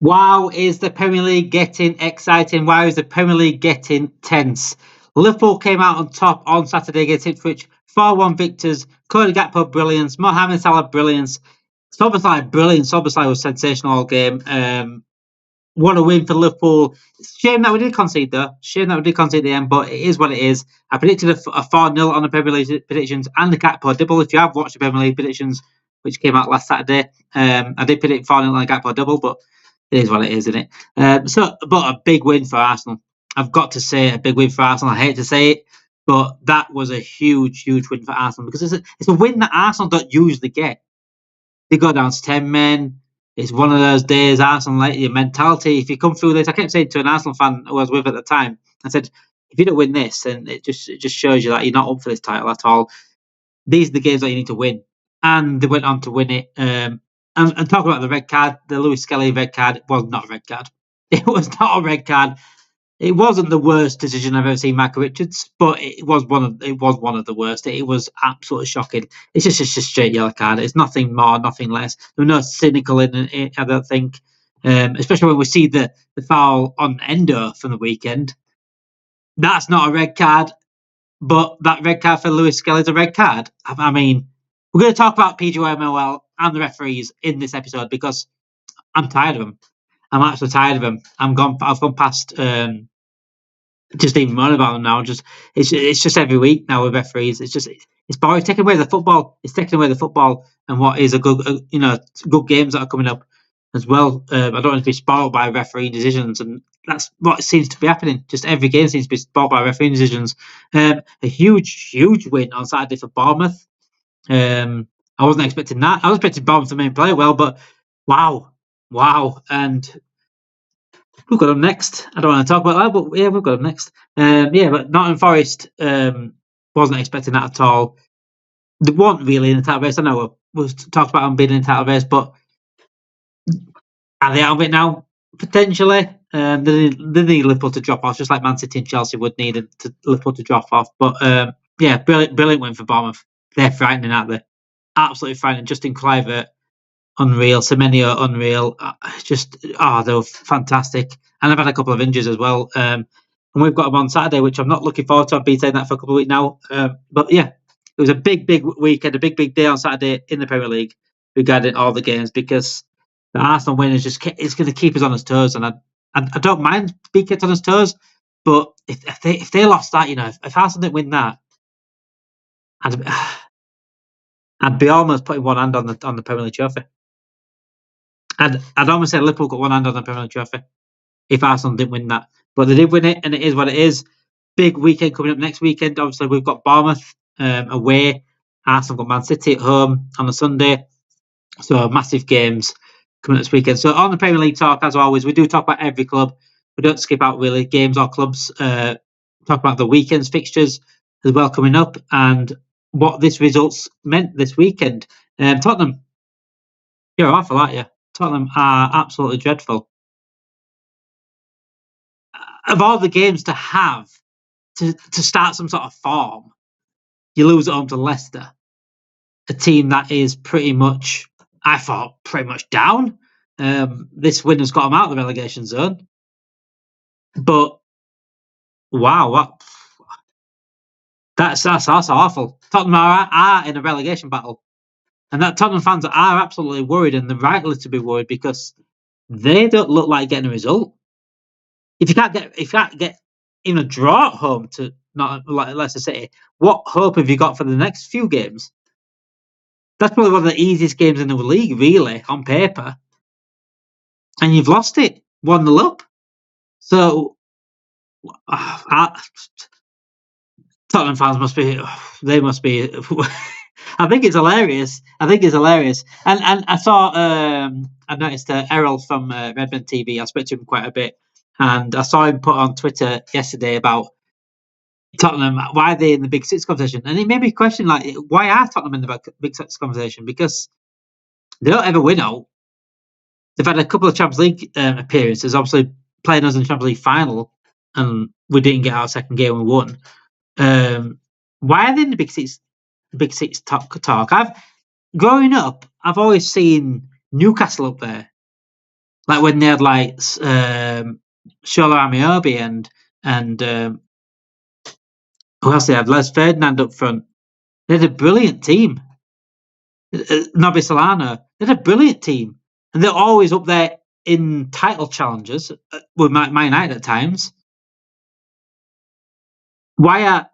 Wow, is the Premier League getting exciting? Wow, is the Premier League getting tense? Liverpool came out on top on Saturday against Ipswich, 4-1 victors. Cody Gakpo, brilliance. Mohamed Salah, brilliance. Szoboszlai, brilliant. Szoboszlai was sensational all game. What a win for Liverpool. Shame that we did concede, though. Shame that we did concede at the end, but it is what it is. I predicted a 4-0 on the Premier League predictions and the Gakpo double. If you have watched the Premier League predictions, which came out last Saturday, I did predict 4-0 on the Gakpo double, but it is what it is, isn't it? But a big win for Arsenal. I've got to say a big win for Arsenal. I hate to say it, but that was a huge, huge win for Arsenal because it's a win that Arsenal don't usually get. They go down to 10 men. It's one of those days, Arsenal, like your mentality. If you come through this, I kept saying to an Arsenal fan who I was with at the time, I said, if you don't win this, then it just shows you that you're not up for this title at all. These are the games that you need to win. And they went on to win it. And talking about the red card, the Lewis Skelly red card was not a red card. It was not a red card. It wasn't the worst decision I've ever seen Michael Richards, but it was one of the worst. It was absolutely shocking. It's just a straight yellow card. It's nothing more, nothing less. There was no cynical in it, I don't think. Especially when we see the foul on Endo from the weekend. That's not a red card, but that red card for Lewis Skelly is a red card. I mean, we're going to talk about PGMOL and the referees in this episode because I'm tired of them. I'm actually tired of them. I've gone past just even moan about them now. It's just every week now with referees. It's boring. It's taking away the football. It's taking away the football and what is a good good games that are coming up as well. I don't want to be spoiled by referee decisions, and that's what seems to be happening. Just every game seems to be spoiled by referee decisions. A huge win on Saturday for Bournemouth. I wasn't expecting that. I was expecting Bournemouth to maybe play well, but wow, and we've got them next. I don't want to talk about that, but yeah, we've got them next. But Nottingham Forest wasn't expecting that at all. They weren't really in the title race. I know we've talked about them being in the title race, but are they out of it now? Potentially. They need Liverpool to drop off, just like Man City and Chelsea would need Liverpool to drop off. But brilliant win for Bournemouth. They're frightening, aren't they? Absolutely frightening. Justin Kluivert, unreal. Semenyo, unreal. They were fantastic. And I've had a couple of injuries as well. And we've got them on Saturday, which I'm not looking forward to. I've been saying that for a couple of weeks now. But yeah, it was a big weekend, a big day on Saturday in the Premier League regarding all the games because the Arsenal win is it's going to keep us on his toes. And I don't mind being kept on his toes, but if they lost that, if Arsenal didn't win that, I'd be almost putting one hand on the Premier League trophy. I'd almost say Liverpool got one hand on the Premier League trophy if Arsenal didn't win that. But they did win it, and it is what it is. Big weekend coming up next weekend. Obviously, we've got Bournemouth away. Arsenal got Man City at home on a Sunday. So massive games coming up this weekend. So on the Premier League talk, as always, we do talk about every club. We don't skip out really games or clubs. Talk about the weekend's fixtures as well coming up and what this results meant this weekend. Tottenham, you're awful, aren't you? Tottenham are absolutely dreadful. Of all the games to have to start some sort of form, you lose at home to Leicester, a team that is pretty much down. This win has got them out of the relegation zone. But wow, that's awful. Tottenham are in a relegation battle. And that Tottenham fans are absolutely worried, and they're rightly to be worried because they don't look like getting a result. If you can't get even a draw at home to not like Leicester City, what hope have you got for the next few games? That's probably one of the easiest games in the league, really, on paper. And you've lost it 1-0 up. So Tottenham fans must be. I think it's hilarious. And I saw. I noticed Errol from Redmond TV. I spoke to him quite a bit, and I saw him put on Twitter yesterday about Tottenham. Why are they in the Big Six conversation? And it made me question, like, why are Tottenham in the Big Six conversation? Because they don't ever win out. They've had a couple of Champions League appearances, obviously playing us in the Champions League final, and we didn't get our second game and won. Why are they in the Big Six? Big Six talk. Growing up, I've always seen Newcastle up there, Like when they had like Shola Amiobi and who else they had? Les Ferdinand up front. They had a brilliant team. Nobby Solano. They had a brilliant team, and they're always up there in title challenges with Man United at times. Why are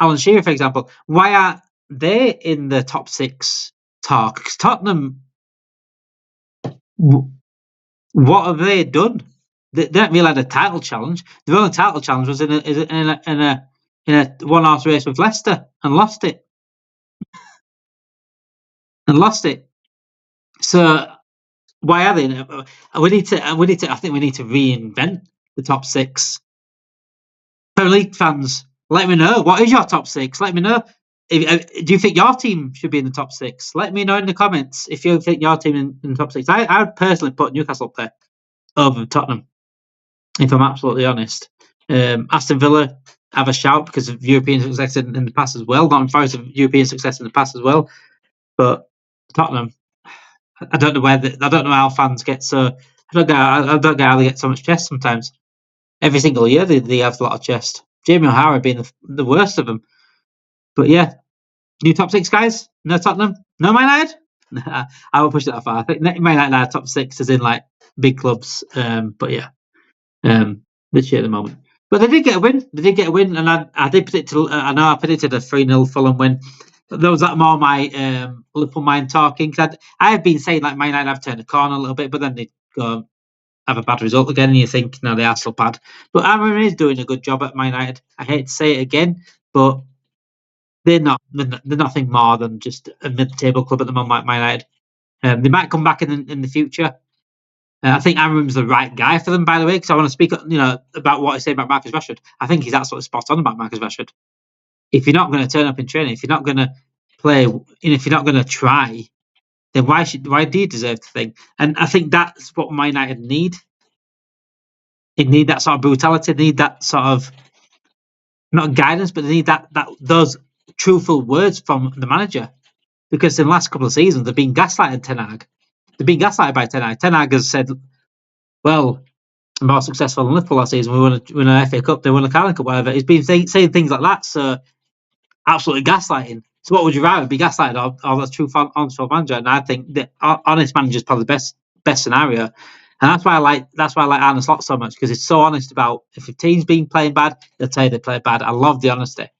Alan Shearer, for example? Why are they in the top 6 talk? Because Tottenham, what have they done? They don't really had a title challenge. The only title challenge was in a one-horse race with Leicester and lost it. So why are they? We need to. I think we need to reinvent the top 6. Premier League fans, let me know. What is your top 6? Let me know. Do you think your team should be in the top 6? Let me know in the comments if you think your team in the top 6. I would personally put Newcastle up there over Tottenham, if I'm absolutely honest. Aston Villa have a shout because of European success in the past as well. Nottingham Forest of European success in the past as well. But Tottenham, I don't know I don't know how fans get so. I don't get how they get so much chest sometimes. Every single year they have a lot of chest. Jamie O'Hara being the worst of them. But yeah, new top 6 guys. No Tottenham. No Man United. I won't push it that far. I think Man United are top 6 as in like big clubs. But yeah, this year at the moment. But they did get a win. And I did predict. I know I predicted a 3-0 Fulham win. But that was more my Liverpool mind talking. Cause I have been saying like Man United have turned a corner a little bit, but then they go have a bad result again, and you think, no, they are still bad. But Amram is doing a good job at Man United. I hate to say it again, but they're nothing more than just a mid-table club at the moment, like Man United. They might come back in the future. I think Amram's the right guy for them, by the way, because I want to speak, about what I say about Marcus Rashford. I think he's absolutely spot on about Marcus Rashford. If you're not going to turn up in training, if you're not going to play, if you're not going to try, then why do you deserve to think? And I think that's what Man United need. They need that sort of brutality. They need that sort of not guidance, but they need those truthful words from the manager. Because in the last couple of seasons, they've been gaslighted Ten Hag. They've been gaslighted by Ten Hag. Ten Hag has said, well, I'm more successful than Liverpool last season. We won an FA Cup, they won a Carling Cup, whatever. He's been saying things like that, so absolutely gaslighting. So what would you rather, be gaslighted or the true honest manager? And I think the honest manager is probably the best scenario. And that's why I like Arne Slot so much, because he's so honest about if a team's been playing bad, they'll tell you they play bad. I love the honesty.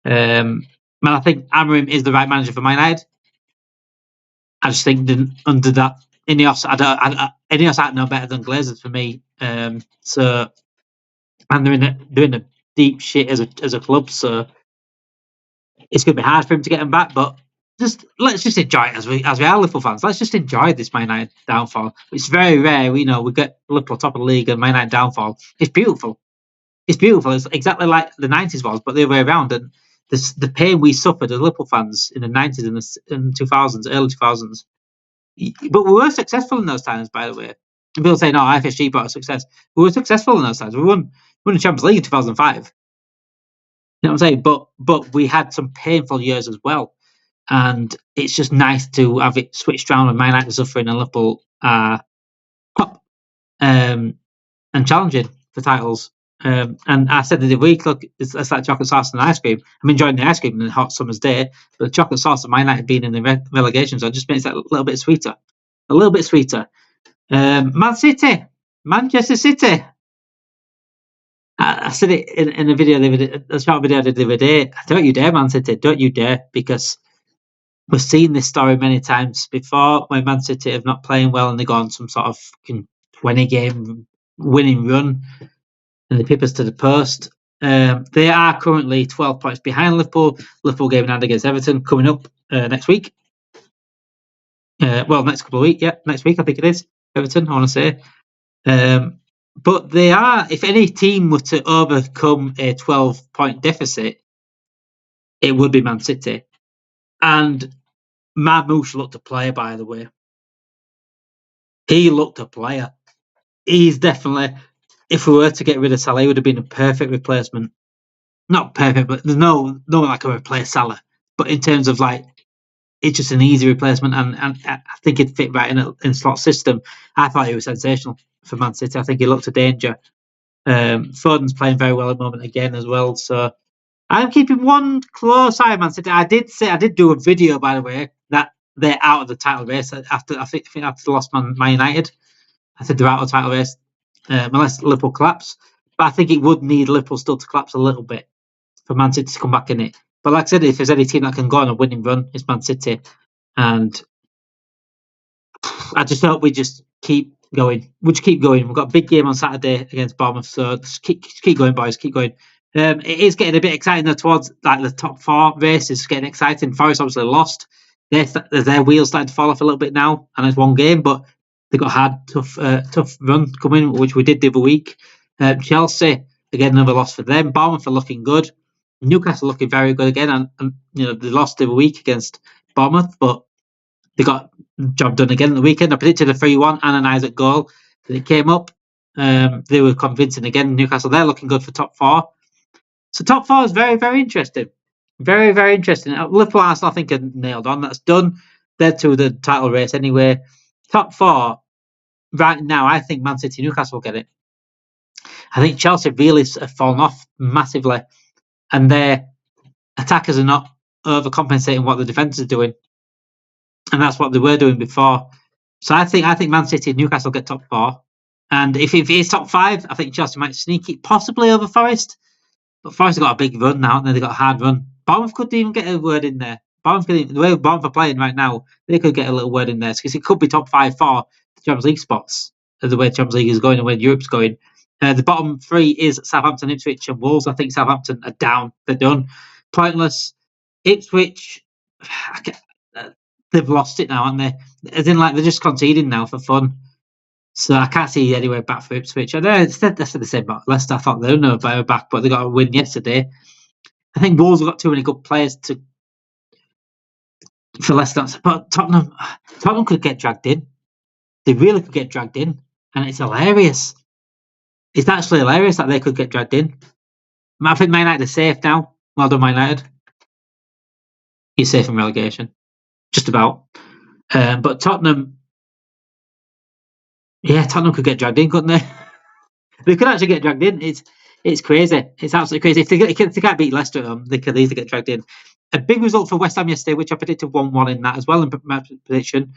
And I think Amorim is the right manager for Man United. I just think under that Ineos, Ineos aren't no better than Glazers for me. And they're in a deep shit as a club, so it's going to be hard for him to get them back. But let's just enjoy it as we are Liverpool fans. Let's just enjoy this Man United downfall. It's very rare, we get Liverpool top of the league and Man United downfall. It's beautiful. It's exactly like the 90s was, but the other way around. And the pain we suffered as Liverpool fans in the 90s and the 2000s, early 2000s. But we were successful in those times, by the way. And people say, no, FSG brought success. We were successful in those times. We won the Champions League in 2005. You know what I'm saying? But we had some painful years as well. And it's just nice to have it switched around with Man United suffering and Liverpool top and challenging for titles. And I said the other week, look, it's like chocolate sauce and ice cream. I'm enjoying the ice cream on a hot summer's day, but the chocolate sauce of Man United being in the relegation zone just makes that a little bit sweeter. Manchester City. I said it in a video, a short video I did the other day. Don't you dare, Man City. Don't you dare, because we've seen this story many times before when Man City have not playing well and they go on some sort of 20-game winning run and they pip us to the post. They are currently 12 points behind Liverpool. Liverpool game in hand against Everton coming up next week. Next couple of weeks. Yeah, next week I think it is. Everton, I want to say. But they are, if any team were to overcome a 12-point deficit, it would be Man City. And Marmoush looked a player, by the way. He looked a player. He's definitely, if we were to get rid of Salah, he would have been a perfect replacement. Not perfect, but there's no one that can replace Salah. But in terms of like it's just an easy replacement, and I think it'd fit right in Slot's system. I thought he was sensational for Man City. I think he looked a danger. Foden's playing very well at the moment again as well. So I'm keeping one close eye on Man City. I did do a video, by the way, that they're out of the title race after after they lost Man United. I said they're out of the title race unless Liverpool collapse. But I think it would need Liverpool still to collapse a little bit for Man City to come back in it. But like I said, if there's any team that can go on a winning run, it's Man City. And I just hope we just keep going. We just keep going. We've got a big game on Saturday against Bournemouth, so just keep going, boys. Keep going. It is getting a bit exciting though, towards like the top 4 race. It's getting exciting. Forest obviously lost. Their wheels starting to fall off a little bit now, and it's one game, but they got a hard, tough run coming, which we did the other week. Chelsea, again, another loss for them. Bournemouth are looking good. Newcastle looking very good again, and they lost the other week against Bournemouth, but they got the job done again at the weekend. I predicted a 3-1 and an Isaac goal, and it came up. They were convincing again. Newcastle, they're looking good for top 4. So top 4 is very, very interesting. Very, very interesting. Liverpool, Arsenal, I think, are nailed on. That's done. They're to the title race anyway. Top 4 right now, I think Man City, Newcastle will get it. I think Chelsea really have fallen off massively, and their attackers are not overcompensating what the defenders are doing, and that's what they were doing before. So I think Man City and Newcastle get top 4, and if it is top 5, I think Chelsea might sneak it possibly over Forest. But Forest have got a big run now, and then they've got a hard run. Bournemouth could even get a word in there. The way Bournemouth are playing right now, they could get a little word in there, because it could be top 5 for the Champions League spots, the way Champions League is going and where Europe's going. The bottom 3 is Southampton, Ipswich, and Wolves. I think Southampton are down. They're done. Pointless. Ipswich, they've lost it now, haven't they? As in, like, they're just conceding now for fun. So I can't see anywhere back for Ipswich. I know that's the same about Leicester. I thought they were back, but they got a win yesterday. I think Wolves have got too many good players for Leicester. But Tottenham could get dragged in. They really could get dragged in, and it's hilarious. It's actually hilarious that they could get dragged in. I think Man United are safe now. Well done, Man United. You're safe from relegation, just about. But Tottenham. Yeah, Tottenham could get dragged in, couldn't they? They could actually get dragged in. It's crazy. It's absolutely crazy. If they can't beat Leicester, they could easily get dragged in. A big result for West Ham yesterday, which I predicted 1-1 in that as well in my prediction.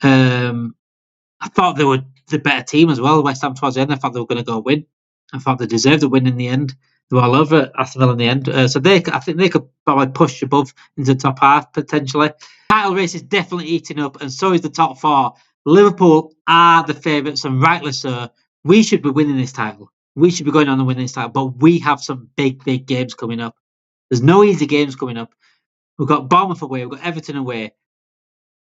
I thought they were the better team as well. West Ham towards the end, I thought they were going to go win. I thought they deserved a win in the end. They were all over Aston Villa in the end. So I think they could probably push above into the top half potentially. Title race is definitely eating up, and so is the top 4. Liverpool are the favourites, and rightly so. We should be winning this title. We should be going on and winning this title, but we have some big, big games coming up. There's no easy games coming up. We've got Bournemouth away, we've got Everton away.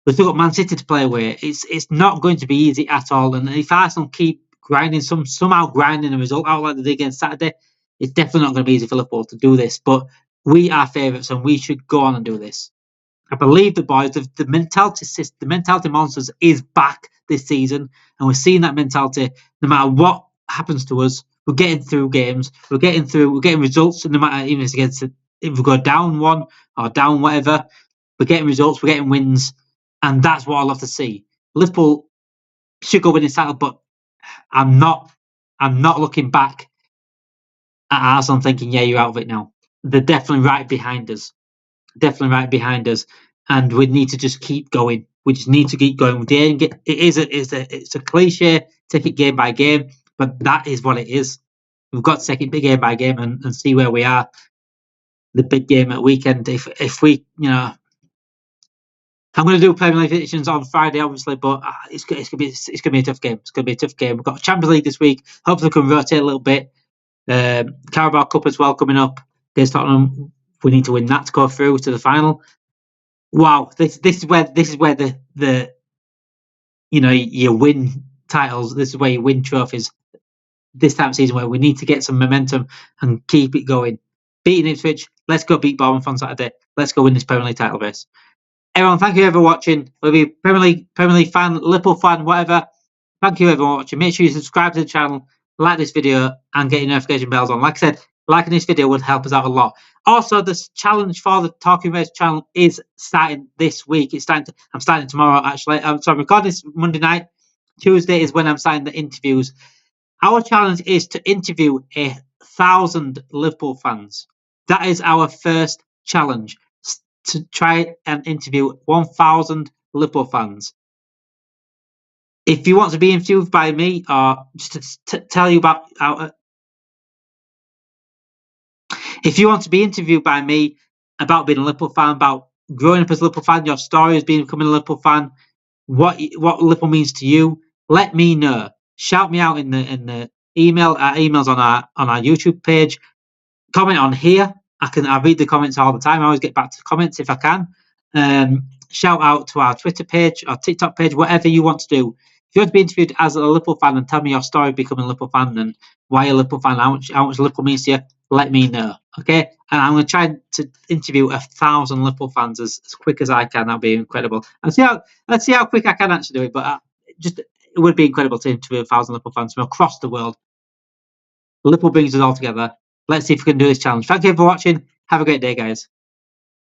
We've still got Man City to play away. It's not going to be easy at all. And if Arsenal keep grinding, somehow grinding a result out like they did against Saturday, it's definitely not going to be easy for Liverpool to do this. But we are favourites, and we should go on and do this. I believe the boys, the mentality monsters is back this season, and we're seeing that mentality. No matter what happens to us, we're getting through games. We're getting results. And no matter even if we go down 1 or down whatever, we're getting results. We're getting wins, and that's what I love to see. Liverpool should go win this title, but I'm not looking back at Arsenal thinking, yeah, you're out of it now. They're definitely right behind us. And we need to just keep going. We just need to keep going. It's a cliche, take it game by game, but that is what it is. We've got to take it game by game and see where we are. The big game at weekend. If we, I'm going to do Premier League predictions on Friday, obviously, but it's going to be a tough game. It's going to be a tough game. We've got Champions League this week. Hopefully, we can rotate a little bit. Carabao Cup as well coming up against Tottenham. We need to win that to go through to the final. Wow, this is where the you win titles. This is where you win trophies. This time of season where we need to get some momentum and keep it going. Beating Ipswich, let's go beat Bournemouth on Saturday. Let's go win this Premier League title race. Everyone, thank you for watching. Whether you're Premier League fan, Liverpool fan, whatever. Thank you everyone for watching. Make sure you subscribe to the channel, like this video, and get your notification bells on. Like I said, liking this video would help us out a lot. Also, this challenge for the Talking Reds channel is starting this week. I'm starting tomorrow, actually. I'm recording this Monday night. Tuesday is when I'm starting the interviews. Our challenge is to interview 1,000 Liverpool fans. That is our first challenge, to try and interview 1,000 Liverpool fans. If you want to be interviewed by me, or just to tell you about if you want to be interviewed by me about being a Liverpool fan, about growing up as a Liverpool fan, your story as becoming a Liverpool fan, what Liverpool means to you, let me know. Shout me out in the email. Our emails on our YouTube page. Comment on here. I read the comments all the time. I always get back to comments if I can. Shout out to our Twitter page or TikTok page, whatever you want to do. If you want to be interviewed as a Liverpool fan and tell me your story of becoming a Liverpool fan and why you're a Liverpool fan, how much Liverpool means to you, let me know. Okay? And I'm going to try to interview 1,000 Liverpool fans as quick as I can. That'll be incredible. Let's see how quick I can actually do it. But it would be incredible to interview 1,000 Liverpool fans from across the world. Liverpool brings us all together. Let's see if we can do this challenge. Thank you for watching. Have a great day, guys.